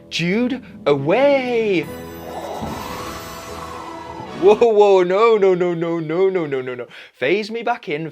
Jude, away! Whoa, no. Phase me back in.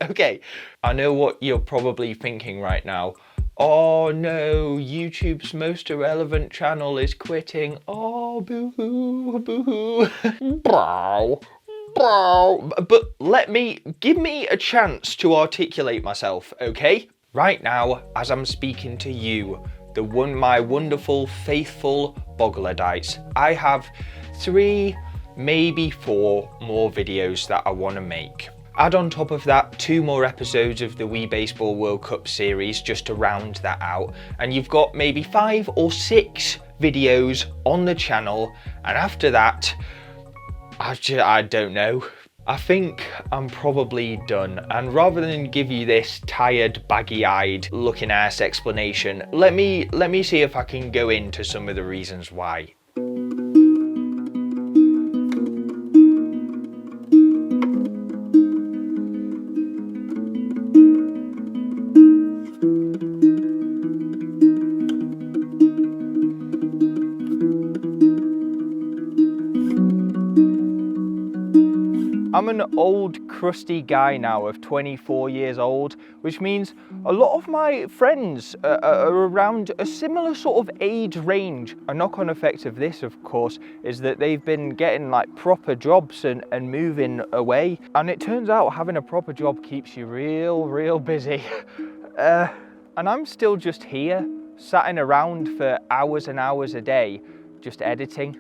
Okay, I know what you're probably thinking right now. Oh no, YouTube's most irrelevant channel is quitting. Oh, boo-hoo, boo-hoo. Brow. But give me a chance to articulate myself, okay? Right now, as I'm speaking to you, my wonderful, faithful Bogladites, I have 3, maybe 4 more videos that I want to make. Add on top of that 2 more episodes of the Wii Baseball World Cup series just to round that out, and you've got maybe 5 or 6 videos on the channel, and after that, I don't know. I think I'm probably done, and rather than give you this tired, baggy-eyed looking ass explanation, let me see if I can go into some of the reasons why. I'm an old, crusty guy now of 24 years old, which means a lot of my friends are around a similar sort of age range. A knock-on effect of this, of course, is that they've been getting like proper jobs and moving away. And it turns out having a proper job keeps you real busy. And I'm still just here, sitting around for hours and hours a day, just editing.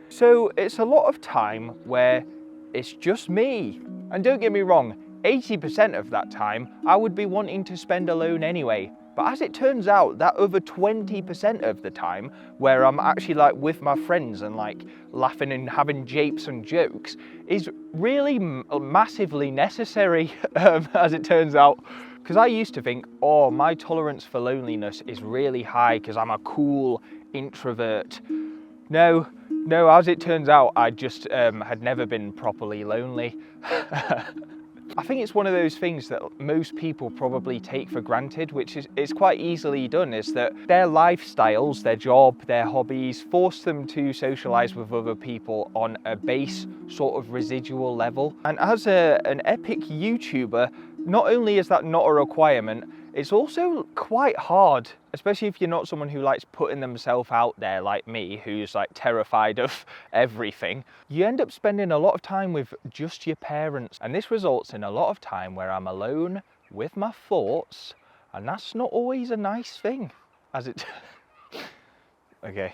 So it's a lot of time where it's just me. And don't get me wrong, 80% of that time I would be wanting to spend alone anyway. But as it turns out, that other 20% of the time where I'm actually like with my friends and like laughing and having japes and jokes is really massively necessary, as it turns out. Because I used to think, oh, my tolerance for loneliness is really high because I'm a cool introvert. No, as it turns out, I just had never been properly lonely. I think it's one of those things that most people probably take for granted, which is quite easily done, is that their lifestyles, their job, their hobbies force them to socialise with other people on a base sort of residual level. And as an epic YouTuber, not only is that not a requirement, it's also quite hard, especially if you're not someone who likes putting themselves out there like me, who's like terrified of everything. You end up spending a lot of time with just your parents, and this results in a lot of time where I'm alone with my thoughts, and that's not always a nice thing, as it... Okay.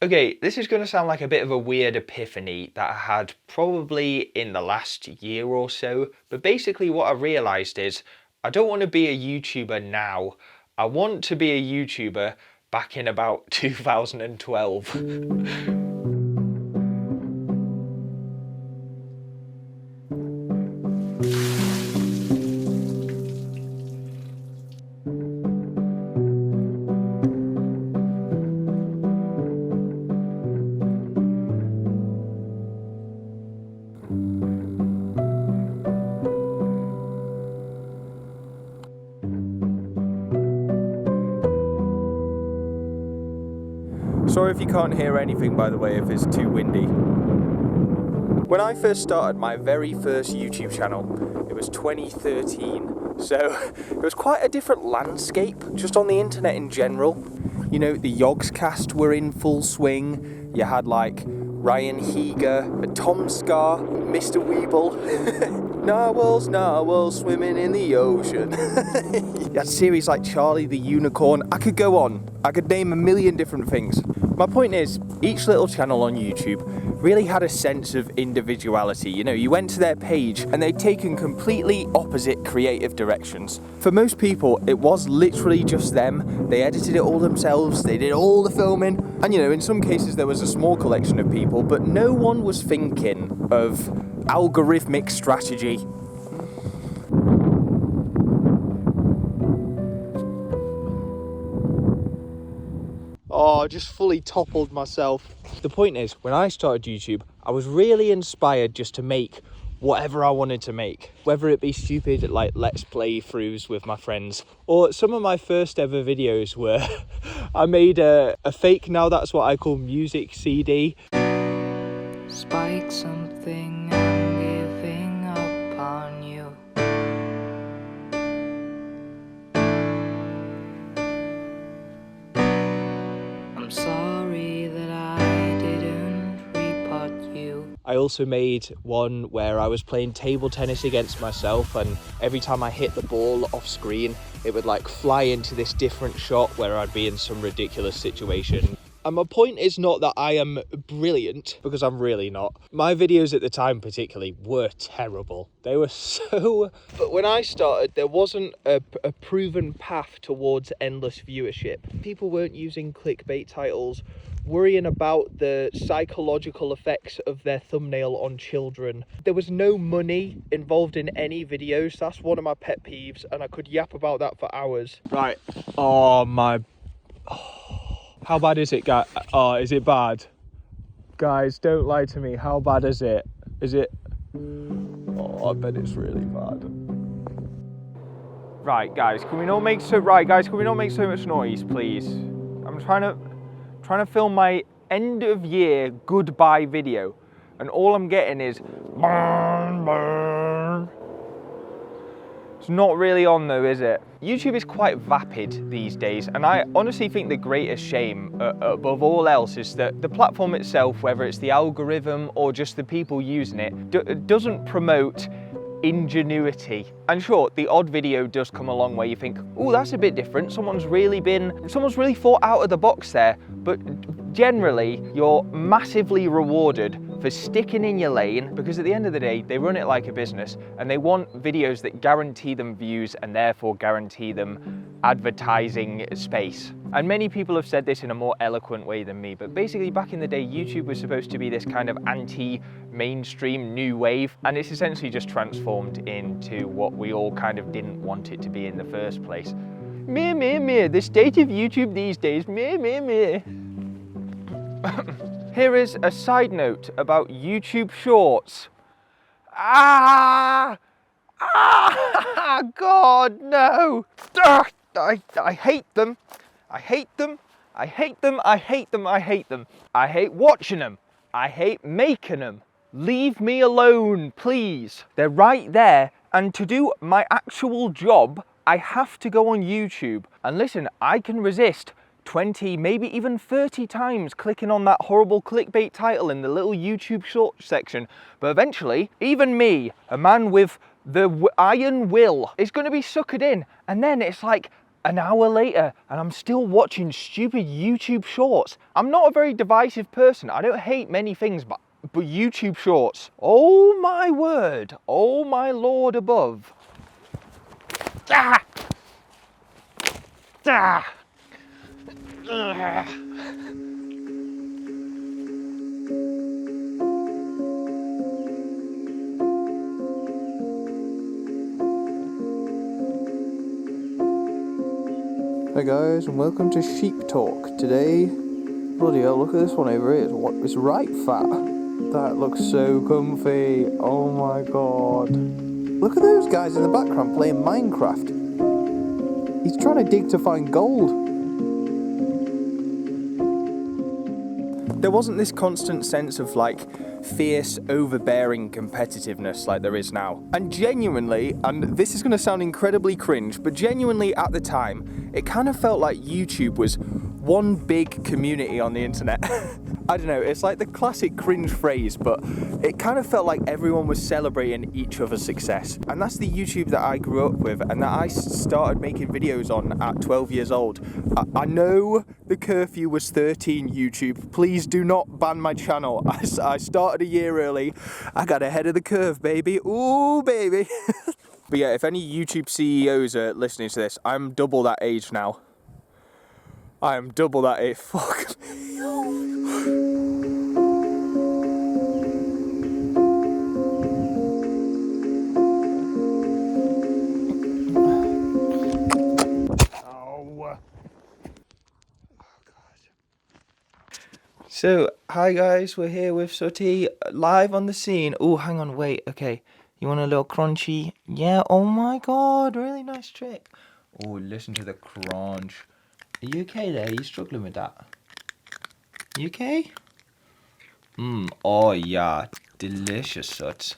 Okay, this is going to sound like a bit of a weird epiphany that I had probably in the last year or so, but basically what I realised is I don't want to be a YouTuber now. I want to be a YouTuber back in about 2012. Sorry if you can't hear anything, by the way, if it's too windy. When I first started my very first YouTube channel, it was 2013, so it was quite a different landscape just on the internet in general. You know, the Yogscast were in full swing. You had like Ryan Heeger, Tom Scar, Mr. Weeble. Narwhals swimming in the ocean. You had series like Charlie the Unicorn. I could go on. I could name a million different things. My point is, each little channel on YouTube really had a sense of individuality. You know, you went to their page and they'd taken completely opposite creative directions. For most people, it was literally just them. They edited it all themselves, they did all the filming, and you know, in some cases there was a small collection of people, but no one was thinking of algorithmic strategy. Oh, I just fully toppled myself. The point is, when I started YouTube, I was really inspired just to make whatever I wanted to make. Whether it be stupid, like let's play throughs with my friends, or some of my first ever videos were I made a fake, now that's what I call music CD. Spike something, I'm giving up on you. I'm sorry that I didn't report you. I also made one where I was playing table tennis against myself, and every time I hit the ball off screen, it would like fly into this different shot where I'd be in some ridiculous situation. And my point is not that I am brilliant, because I'm really not. My videos at the time particularly were terrible. They were so... But when I started, there wasn't a proven path towards endless viewership. People weren't using clickbait titles, worrying about the psychological effects of their thumbnail on children. There was no money involved in any videos. That's one of my pet peeves, and I could yap about that for hours. Right. Oh my... How bad is it, guys? Oh, is it bad? Guys, don't lie to me. How bad is it? Is it... Oh, I bet it's really bad. Right, guys, can we not make so... Right, guys, can we not make so much noise, please? I'm trying to film my end of year goodbye video, and all I'm getting is... Burn, burn. It's not really on though, is it? YouTube is quite vapid these days, and I honestly think the greatest shame above all else is that the platform itself, whether it's the algorithm or just the people using it, doesn't promote ingenuity. And sure, the odd video does come along where you think, oh, that's a bit different, someone's really thought out of the box there, but generally you're massively rewarded for sticking in your lane, because at the end of the day, they run it like a business, and they want videos that guarantee them views and therefore guarantee them advertising space. And many people have said this in a more eloquent way than me, but basically back in the day, YouTube was supposed to be this kind of anti-mainstream new wave, and it's essentially just transformed into what we all kind of didn't want it to be in the first place. Meh, meh, meh, the state of YouTube these days, meh, meh, meh. Here is a side note about YouTube Shorts. God, no! I hate them. I hate them. I hate them. I hate them. I hate them. I hate watching them. I hate making them. Leave me alone, please. They're right there, and to do my actual job, I have to go on YouTube. And listen, I can resist 20, maybe even 30 times clicking on that horrible clickbait title in the little YouTube short section. But eventually, even me, a man with the iron will, is going to be suckered in. And then it's like an hour later and I'm still watching stupid YouTube shorts. I'm not a very divisive person. I don't hate many things, but YouTube shorts, oh my word, oh my Lord above. Ah! Ah! Hey guys, and welcome to Sheep Talk. Today, bloody hell, look at this one over here. It's right fat. That looks so comfy. Oh my god. Look at those guys in the background playing Minecraft. He's trying to dig to find gold. There wasn't this constant sense of like fierce, overbearing competitiveness like there is now. And genuinely, and this is going to sound incredibly cringe, but genuinely at the time, it kind of felt like YouTube was one big community on the internet. I don't know, it's like the classic cringe phrase, but it kind of felt like everyone was celebrating each other's success. And that's the YouTube that I grew up with and that I started making videos on at 12 years old. I know the curfew was 13, YouTube. Please do not ban my channel. I started a year early. I got ahead of the curve, baby. Ooh, baby. But yeah, if any YouTube CEOs are listening to this, I'm double that age now. I am double that age. Fuck me. So, hi guys, we're here with Sooty, live on the scene. Oh, hang on, wait, okay. You want a little crunchy? Yeah, oh my god, really nice trick. Oh, listen to the crunch. Are you okay there? Are you struggling with that? You okay? Oh yeah, delicious, Soot.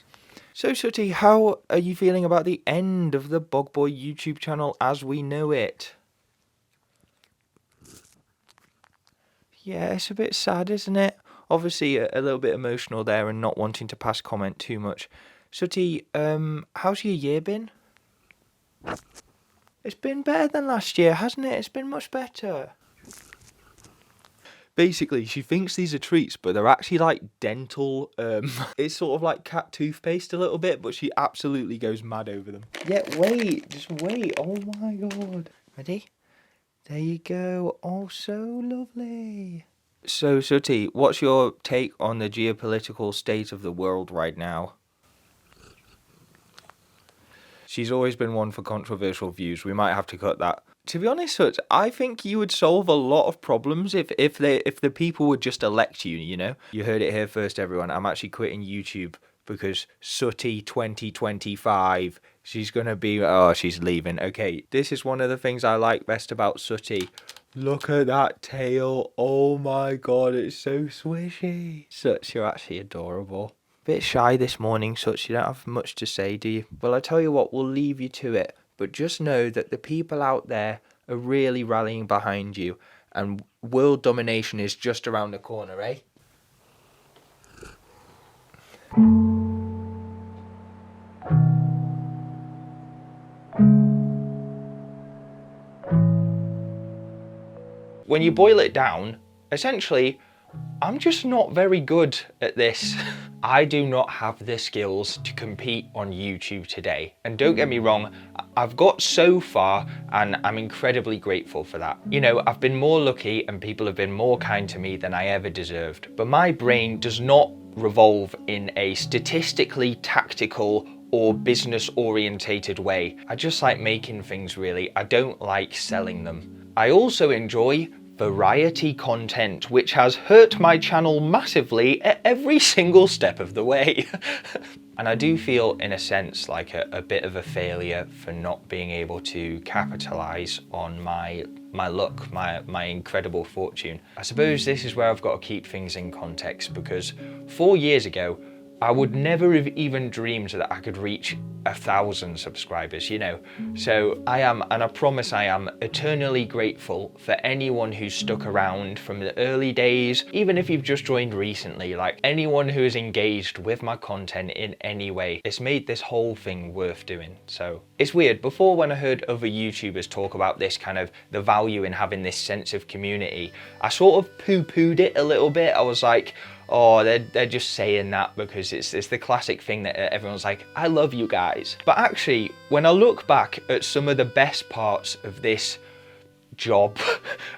So, Sooty, how are you feeling about the end of the BogBoy YouTube channel as we know it? Yeah, it's a bit sad, isn't it? Obviously, a little bit emotional there and not wanting to pass comment too much. Sooty, how's your year been? It's been better than last year, hasn't it? It's been much better. Basically, she thinks these are treats, but they're actually like dental, it's sort of like cat toothpaste a little bit, but she absolutely goes mad over them. Yeah, wait, just wait. Oh my god. Ready? There you go. Oh, so lovely. So, Sooty, what's your take on the geopolitical state of the world right now? She's always been one for controversial views. We might have to cut that. To be honest, Soot, I think you would solve a lot of problems if the people would just elect you, you know? You heard it here first, everyone. I'm actually quitting YouTube because Sooty 2025, she's gonna be, oh, she's leaving. Okay, this is one of the things I like best about Sooty. Look at that tail. Oh my god, it's so swishy. Soot, you're actually adorable. Bit shy this morning, Soot, you don't have much to say, do you? Well, I tell you what, we'll leave you to it. But just know that the people out there are really rallying behind you, and world domination is just around the corner, eh? When you boil it down, essentially, I'm just not very good at this. I do not have the skills to compete on YouTube today. And don't get me wrong, I've got so far and I'm incredibly grateful for that. You know, I've been more lucky and people have been more kind to me than I ever deserved. But my brain does not revolve in a statistically tactical or business orientated way. I just like making things really. I don't like selling them. I also enjoy variety content, which has hurt my channel massively at every single step of the way. And I do feel, in a sense, like a bit of a failure for not being able to capitalize on my luck, my incredible fortune. I suppose this is where I've got to keep things in context, because 4 years ago, I would never have even dreamed that I could reach 1,000 subscribers, you know. So I am, and I promise I am, eternally grateful for anyone who's stuck around from the early days, even if you've just joined recently, like anyone who is engaged with my content in any way. It's made this whole thing worth doing. So it's weird, before when I heard other YouTubers talk about this kind of the value in having this sense of community, I sort of poo-pooed it a little bit. I was like, oh, they're just saying that because it's the classic thing that everyone's like, I love you guys. But actually, when I look back at some of the best parts of this job,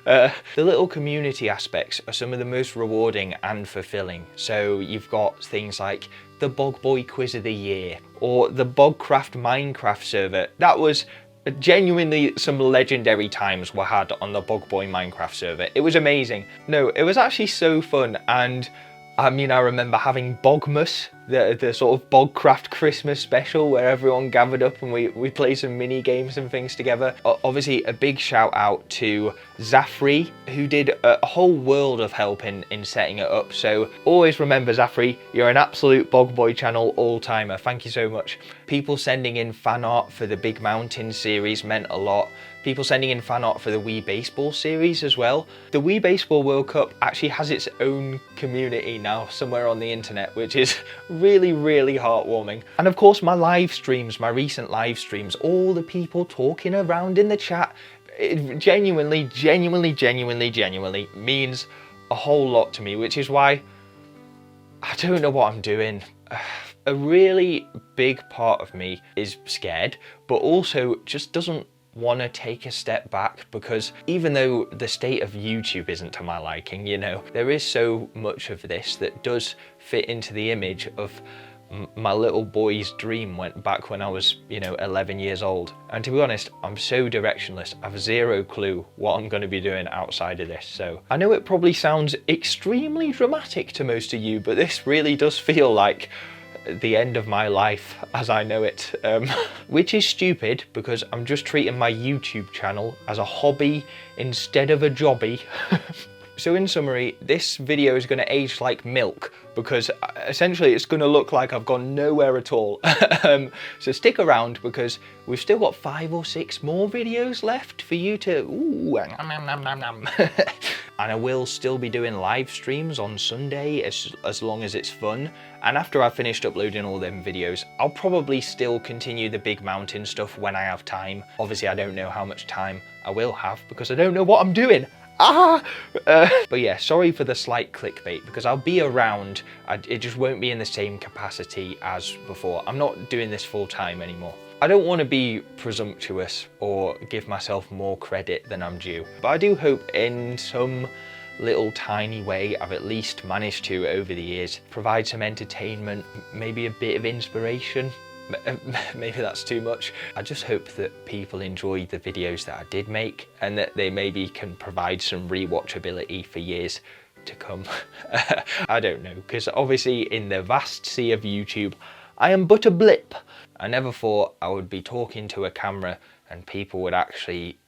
the little community aspects are some of the most rewarding and fulfilling. So you've got things like the BogBoy Quiz of the Year or the BogCraft Minecraft server. That was genuinely some legendary times were had on the BogBoy Minecraft server. It was amazing. No, it was actually so fun. And I mean, I remember having Bogmas, the sort of BogCraft Christmas special where everyone gathered up and we played some mini games and things together. Obviously, a big shout out to Zafri, who did a whole world of help in setting it up. So always remember, Zafri, you're an absolute BogBoy channel all-timer. Thank you so much. People sending in fan art for the Big Mountain series meant a lot. People sending in fan art for the Wii Baseball series as well. The Wii Baseball World Cup actually has its own community now somewhere on the internet, which is really, really heartwarming. And of course, my live streams, my recent live streams, all the people talking around in the chat, it genuinely means a whole lot to me, which is why I don't know what I'm doing. A really big part of me is scared, but also just doesn't want to take a step back, because even though the state of YouTube isn't to my liking, you know, there is so much of this that does fit into the image of my little boy's dream went back when I was, you know, 11 years old. And to be honest, I'm so directionless. I've zero clue what I'm going to be doing outside of this. So I know it probably sounds extremely dramatic to most of you, but this really does feel like the end of my life as I know it, which is stupid because I'm just treating my YouTube channel as a hobby instead of a jobby. So in summary, this video is going to age like milk because essentially it's going to look like I've gone nowhere at all. So stick around because we've still got 5 or 6 more videos left for you to and I will still be doing live streams on Sunday as long as it's fun. And after I've finished uploading all them videos, I'll probably still continue the big mountain stuff when I have time. Obviously I don't know how much time I will have because I don't know what I'm doing. But yeah, sorry for the slight clickbait because I'll be around. It just won't be in the same capacity as before. I'm not doing this full time anymore. I don't want to be presumptuous or give myself more credit than I'm due, but I do hope in some little tiny way I've at least managed to, over the years, provide some entertainment, maybe a bit of inspiration. Maybe that's too much. I just hope that people enjoy the videos that I did make and that they maybe can provide some rewatchability for years to come. I don't know, because obviously in the vast sea of YouTube, I am but a blip. I never thought I would be talking to a camera and people would actually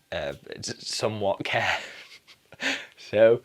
somewhat care. So,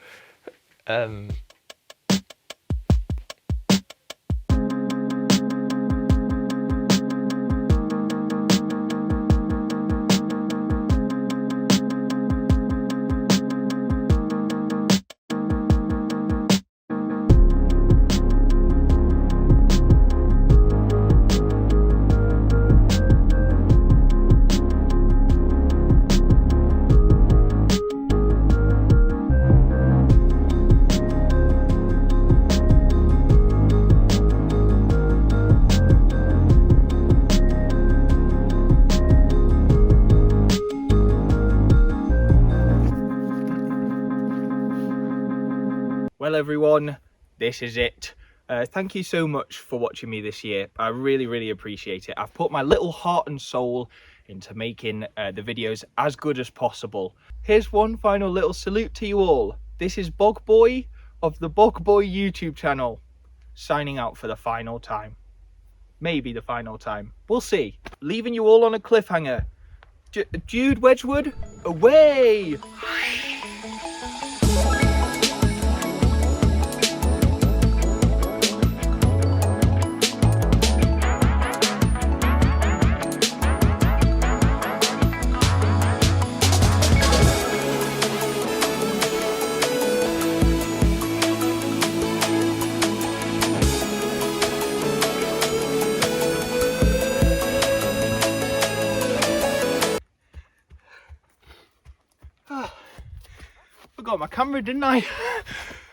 well everyone, this is it. Thank you so much for watching me this year. I really appreciate it. I've put my little heart and soul into making the videos as good as possible. Here's one final little salute to you all. This is BogBoy of the BogBoy YouTube channel, signing out for the final time. Maybe the final time. We'll see. Leaving you all on a cliffhanger. Jude Wedgwood, away! Forgot my camera, didn't I?